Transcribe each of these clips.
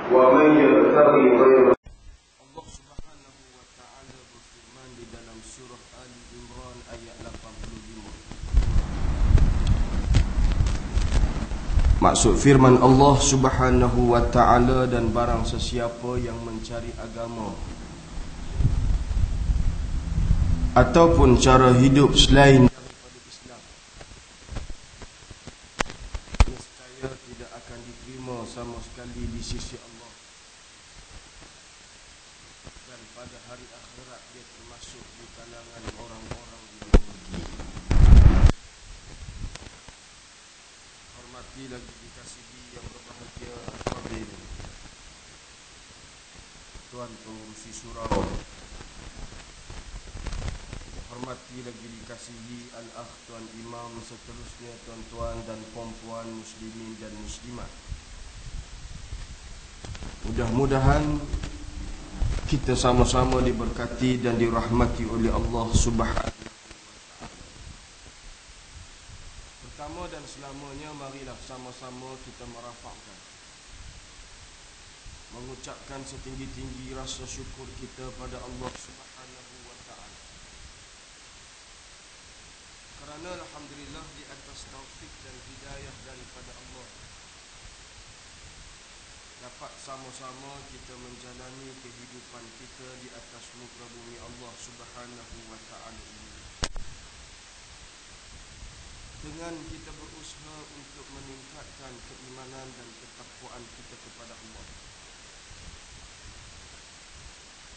ومن يبتغي غير Allah Subhanahu wa taala berfirman di dalam surah Ali Imran ayat 85. Maksud firman Allah Subhanahu wa taala, dan barang sesiapa yang mencari agama ataupun cara hidup selain daripada Islam, nescaya tidak akan diterima sama sekali di sisi Allah, dan pada hari akhirat dia termasuk di kalangan orang-orang yang merugi. Hormati lagi dikasihi yang berbahagia Al-Fadil Tuan Pengurusi Surau, hormati lagi dikasihi Al-Akh Tuan Imam, seterusnya tuan-tuan dan puan-puan muslimin dan muslimat. Mudah-mudahan kita sama-sama diberkati dan dirahmati oleh Allah Subhanahu wa taala. Pertama dan selamanya, marilah sama-sama kita merafakkan, mengucapkan setinggi-tinggi rasa syukur kita pada Allah Subhanahu wa taala. Kerana alhamdulillah di atas taufik dan hidayah daripada Allah, dapat sama-sama kita menjalani kehidupan kita di atas muka bumi Allah Subhanahu wa taala ini, dengan kita berusaha untuk meningkatkan keimanan dan ketakwaan kita kepada Allah,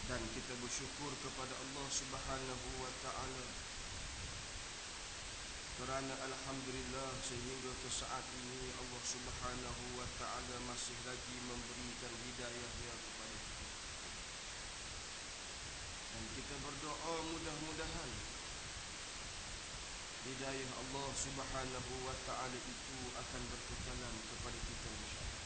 dan kita bersyukur kepada Allah Subhanahu wa taala kerana alhamdulillah sehingga ke saat ini Allah Subhanahu wa taala masih lagi memberikan hidayahnya kepada kita. Dan kita berdoa mudah-mudahan hidayah Allah Subhanahu wa taala itu akan berkekalan kepada kita insya-Allah.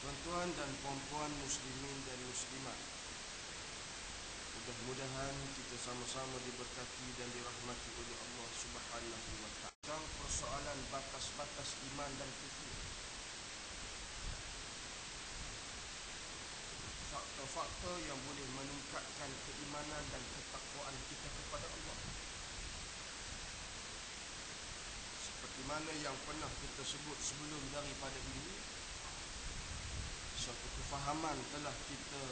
Tuan-tuan dan puan-puan muslimin dan muslimat, mudah-mudahan kita sama-sama diberkati dan dirahmati oleh Allah Subhanahu wa taala. Tentang persoalan batas-batas iman dan kufur, faktor-faktor yang boleh meningkatkan keimanan dan ketakwaan kita kepada Allah, seperti mana yang pernah kita sebut sebelum daripada ini. Suatu kefahaman telah kita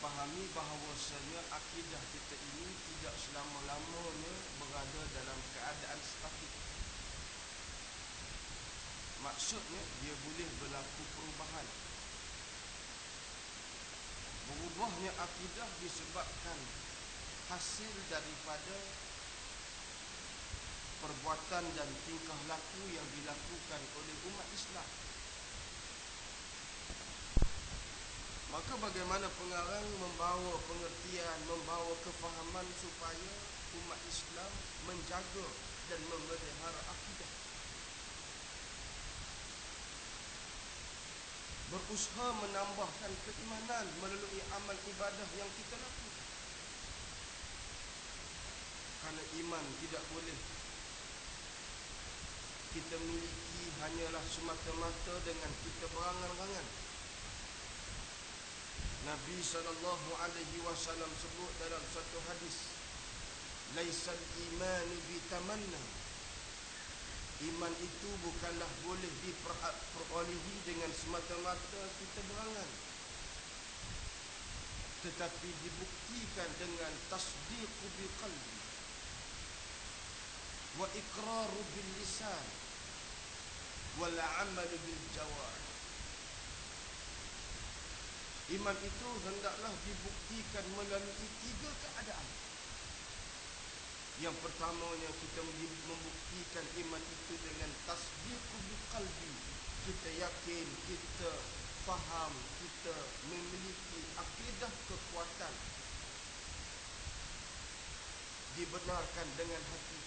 pahami bahawasanya akidah kita ini tidak selama-lamanya berada dalam keadaan statik. Maksudnya dia boleh berlaku perubahan. Berubahnya akidah disebabkan hasil daripada perbuatan dan tingkah laku yang dilakukan oleh umat Islam. Maka bagaimana pengarang membawa pengertian, membawa kefahaman supaya umat Islam menjaga dan memelihara akidah, berusaha menambahkan keimanan melalui amal ibadah yang kita lakukan. Kerana iman tidak boleh kita miliki hanyalah semata-mata dengan kita berangan-angan. Nabi SAW sebut dalam satu hadis, laisal imanu bitamanna, iman itu bukanlah boleh diperolehi dengan semata-mata kita berangan, tetapi dibuktikan dengan tasdiqu biqalbi wa iqraru bil lisan wal amalu bil jawarih. Iman itu hendaklah dibuktikan melalui tiga keadaan. Yang pertamanya, kita membuktikan iman itu dengan tasdiqu biqalbi. Kita yakin, kita faham, kita memiliki akidah kekuatan, dibenarkan dengan hati.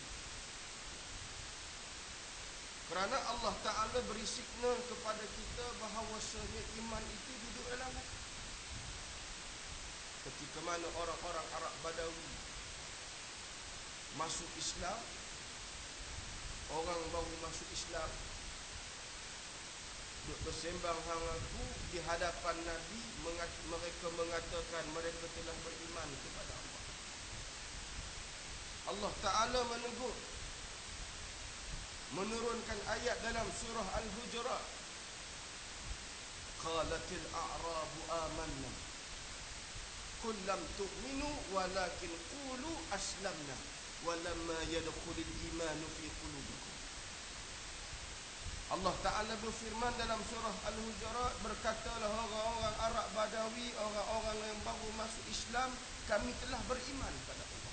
Kerana Allah Ta'ala beri signal kepada kita bahawasanya iman itu duduk dalam hati. Ketika mana orang-orang Arab Badawi masuk Islam, orang baru masuk Islam duk bersembang hang aku di hadapan Nabi, mereka mengatakan mereka telah beriman kepada Allah. Allah Ta'ala menegur, menurunkan ayat dalam surah Al-Hujurat. Qalatil a'rabu amanna qul lam tu'minu walakin qulu aslamna walamma yadkhulul imanu fi qulubikum. Allah Ta'ala berfirman dalam surah Al-Hujurat, berkatalah orang-orang Arab Badawi, orang-orang yang baru masuk Islam, kami telah beriman pada Allah.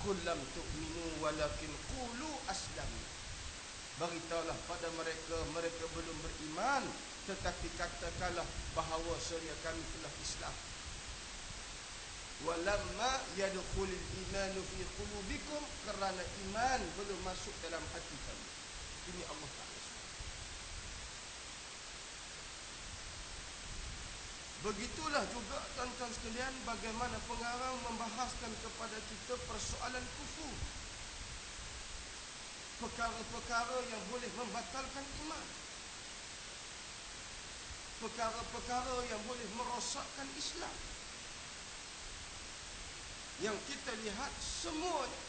Qul lam tu'minu walakin qulu aslamna. Beritahulah pada mereka, mereka belum beriman, tetapi katakanlah bahawa seria kami telah Islam. Walamma yadkhulul imanu fi qulubikum, kerana iman belum masuk dalam hati kami. Ini Allah Ta'ala. Begitulah juga tuan-tuan sekalian, bagaimana pengarang membahaskan kepada kita persoalan kufur, perkara-perkara yang boleh membatalkan iman, perkara-perkara yang boleh merosakkan Islam, yang kita lihat semuanya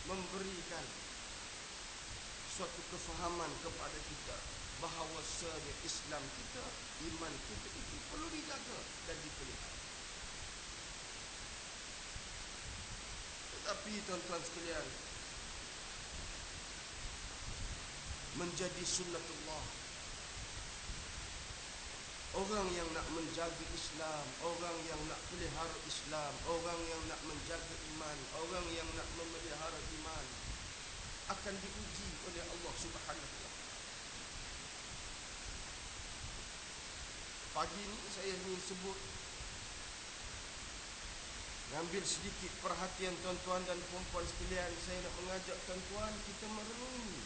memberikan suatu kefahaman kepada kita bahawa sebenarnya Islam kita, iman kita itu perlu dijaga dan dipelihara. Tetapi tuan-tuan sekalian, menjadi sunnatullah, orang yang nak menjaga Islam, orang yang nak pelihara Islam, orang yang nak menjaga iman, orang yang nak memelihara iman, akan diuji oleh Allah Subhanahu wa Ta'ala. Pagi ini saya ingin sebut, ngambil sedikit perhatian tuan-tuan dan puan-puan sekalian. Saya nak mengajak tuan-tuan kita merenungi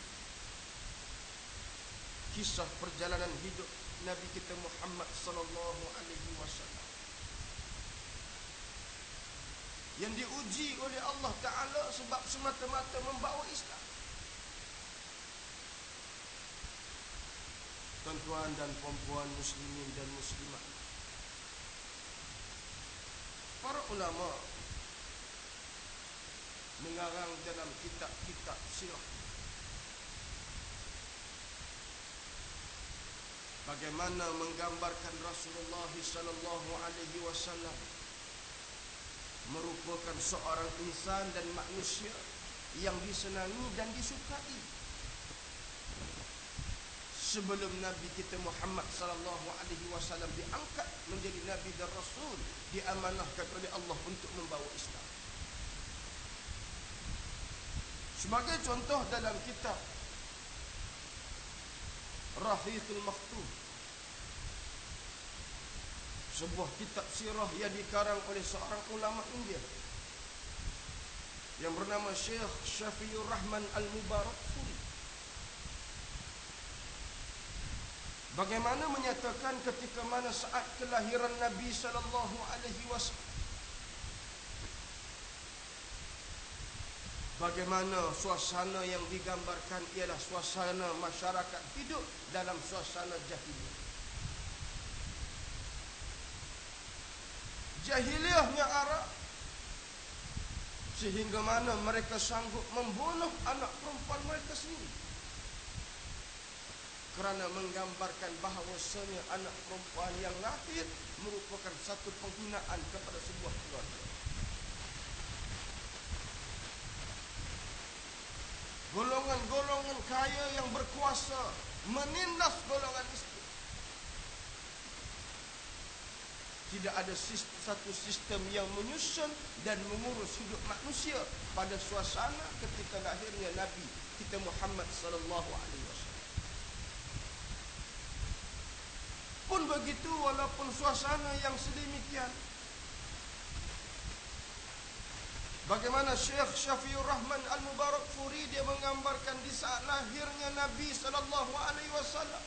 kisah perjalanan hidup Nabi kita Muhammad sallallahu alaihi wasallam, yang diuji oleh Allah Ta'ala sebab semata-mata membawa Islam. Tuan-tuan dan puan-puan muslimin dan muslimat, para ulama mengarang dalam kitab-kitab sirah bagaimana menggambarkan Rasulullah sallallahu alaihi wasallam merupakan seorang insan dan manusia yang disenangi dan disukai. Sebelum Nabi kita Muhammad sallallahu alaihi wasallam diangkat menjadi nabi dan rasul, diamanahkan oleh Allah untuk membawa Islam. Sebagai contoh dalam kitab Rahiqul Maktum, sebuah kitab sirah yang dikarang oleh seorang ulama India yang bernama Syekh Syafiur Rahman Al-Mubarakfuri, bagaimana menyatakan ketika mana saat kelahiran Nabi sallallahu alaihi wasallam, bagaimana suasana yang digambarkan ialah suasana masyarakat hidup dalam suasana jahiliyah. Jahiliyahnya Arab, sehingga mana mereka sanggup membunuh anak perempuan mereka sendiri kerana menggambarkan bahawasanya anak perempuan yang lahir merupakan satu penghinaan kepada sebuah keluarga. Golongan-golongan kaya yang berkuasa menindas golongan miskin. Tidak ada satu sistem yang menyusun dan mengurus hidup manusia pada suasana ketika lahirnya Nabi kita Muhammad sallallahu alaihi wasallam. Pun begitu, walaupun suasana yang sedemikian, bagaimana Syekh Syafiur Rahman Al-Mubarakfuri dia menggambarkan di saat lahirnya Nabi sallallahu alaihi wasallam,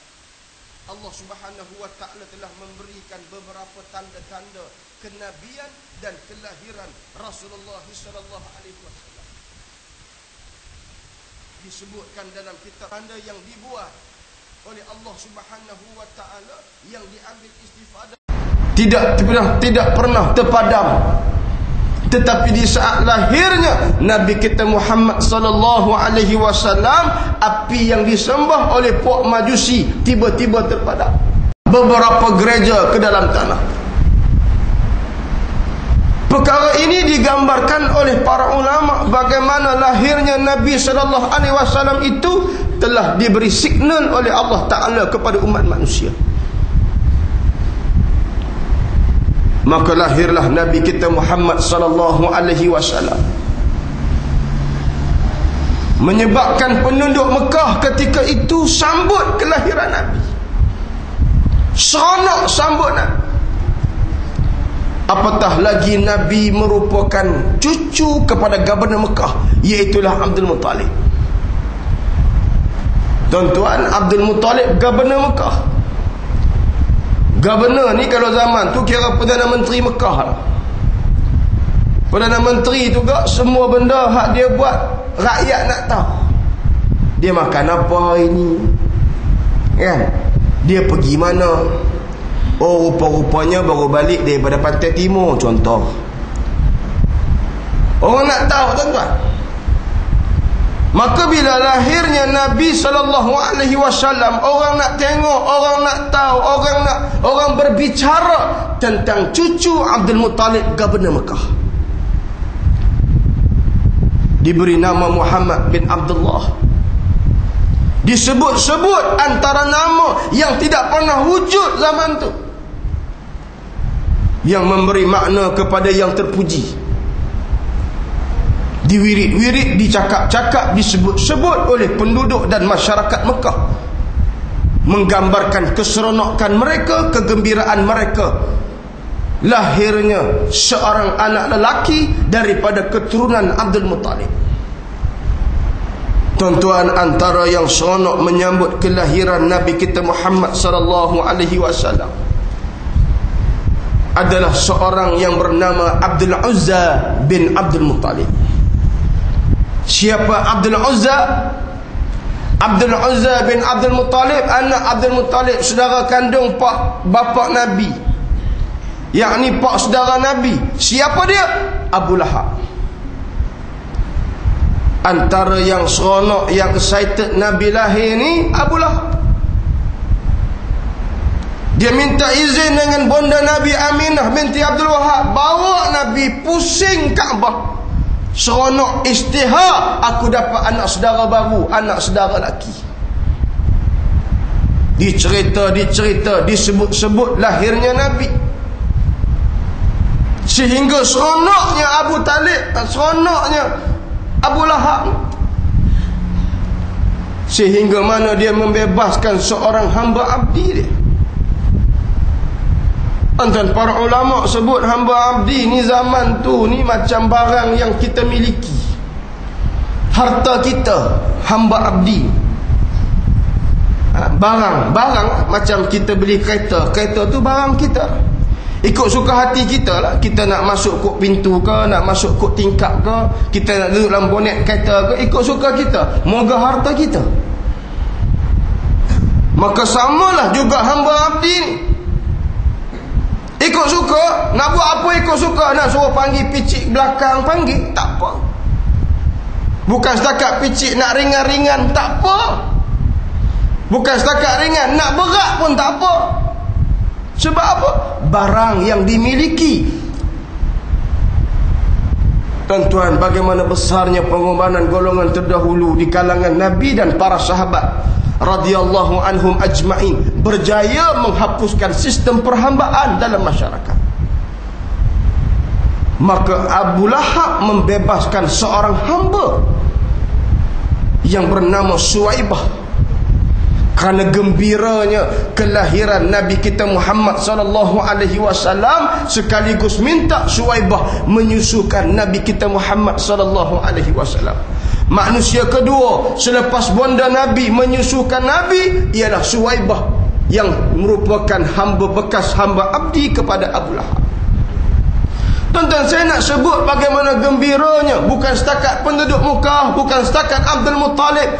Allah Subhanahu wa Ta'ala telah memberikan beberapa tanda-tanda kenabian dan kelahiran Rasulullah sallallahu alaihi wasallam. disebutkan dalam kitab tanda yang dibuat oleh Allah Subhanahu wa taala yang diambil istifadah tidak pernah terpadam. Tetapi di saat lahirnya Nabi kita Muhammad sallallahu alaihi wasallam, api yang disembah oleh puak Majusi tiba-tiba terpadam. Beberapa gereja ke dalam tanah. Perkara ini digambarkan oleh para ulama bagaimana lahirnya Nabi sallallahu alaihi wasallam itu telah diberi signal oleh Allah Taala kepada umat manusia. Maka lahirlah Nabi kita Muhammad sallallahu alaihi wasallam, menyebabkan penduduk Mekah ketika itu sambut kelahiran Nabi. Seronok sambut Nabi. Apatah lagi Nabi merupakan cucu kepada Gubernur Mekah, iaitulah Abdul Muttalib. Tuan-tuan, Abdul Muttalib Gubernur Mekah. Gubernur ni kalau zaman tu kira Perdana Menteri Mekah lah. Perdana Menteri tu gak semua benda hak dia buat rakyat nak tahu. Dia makan apa ini, kan? Dia pergi mana? Oh, rupa-rupanya baru balik daripada Pantai Timur, contoh. Orang nak tahu, tuan-tuan. Maka bila lahirnya Nabi sallallahu alaihi wasallam, orang nak tengok, orang nak tahu, orang berbicara tentang cucu Abdul Muttalib Gubernur Mekah. Diberi nama Muhammad bin Abdullah. Disebut-sebut antara nama yang tidak pernah wujud zaman tu, yang memberi makna kepada yang terpuji. Diwirit-wirit, dicakap-cakap, disebut-sebut oleh penduduk dan masyarakat Mekah, menggambarkan keseronokan mereka, kegembiraan mereka. Lahirnya seorang anak lelaki daripada keturunan Abdul Muttalib. Tuan-tuan, antara yang seronok menyambut kelahiran Nabi kita Muhammad sallallahu alaihi wasallam adalah seorang yang bernama Abdul Uzza bin Abdul Muttalib. Siapa Abdul Uzza? Abdul Uzza bin Abdul Muttalib, anak Abdul Muttalib, saudara kandung bapa Nabi, yakni pak saudara Nabi. Siapa dia? Abu Lahab. Antara yang seronok, yang excited Nabi lahir ni Abu Lahab. Dia minta izin dengan bonda Nabi Aminah binti Abdul Wahab, bawa Nabi pusing Kaabah. Seronok istihar, aku dapat anak saudara baru, anak saudara lelaki. Dicerita, disebut-sebut lahirnya Nabi. Sehingga seronoknya Abu Talib, seronoknya Abu Lahab, sehingga mana dia membebaskan seorang hamba abdi dia. Antan para ulama sebut hamba abdi ni zaman tu ni macam barang yang kita miliki. Harta kita, hamba abdi. Barang macam kita beli kereta. Kereta tu barang kita. Ikut suka hati kita lah. Kita nak masuk kod pintu ke, nak masuk kod tingkap ke, kita nak duduk dalam bonet kereta ke, ikut suka kita. Moga harta kita. Maka samalah juga hamba abdi ni. Ikut suka, nak buat apa ikut suka. Nak suruh panggil picit belakang, panggil, tak apa. Bukan setakat picit nak ringan-ringan, tak apa. Bukan setakat ringan, nak berat pun tak apa. Sebab apa? Barang yang dimiliki. Tuan-tuan, bagaimana besarnya pengorbanan golongan terdahulu di kalangan Nabi dan para sahabat radhiyallahu anhum ajma'in, berjaya menghapuskan sistem perhambaan dalam masyarakat. Maka Abu Lahab membebaskan seorang hamba yang bernama Suwaibah. Kerana gembiranya kelahiran Nabi kita Muhammad sallallahu alaihi wasallam, sekaligus minta Suwaibah menyusukan Nabi kita Muhammad sallallahu alaihi wasallam. Manusia kedua selepas bonda Nabi menyusukan Nabi ialah Suwaibah, yang merupakan hamba bekas hamba abdi kepada Abu Lahab. Tuan-tuan, saya nak sebut bagaimana gembiranya bukan setakat penduduk Mekah, bukan setakat Abdul Muttalib.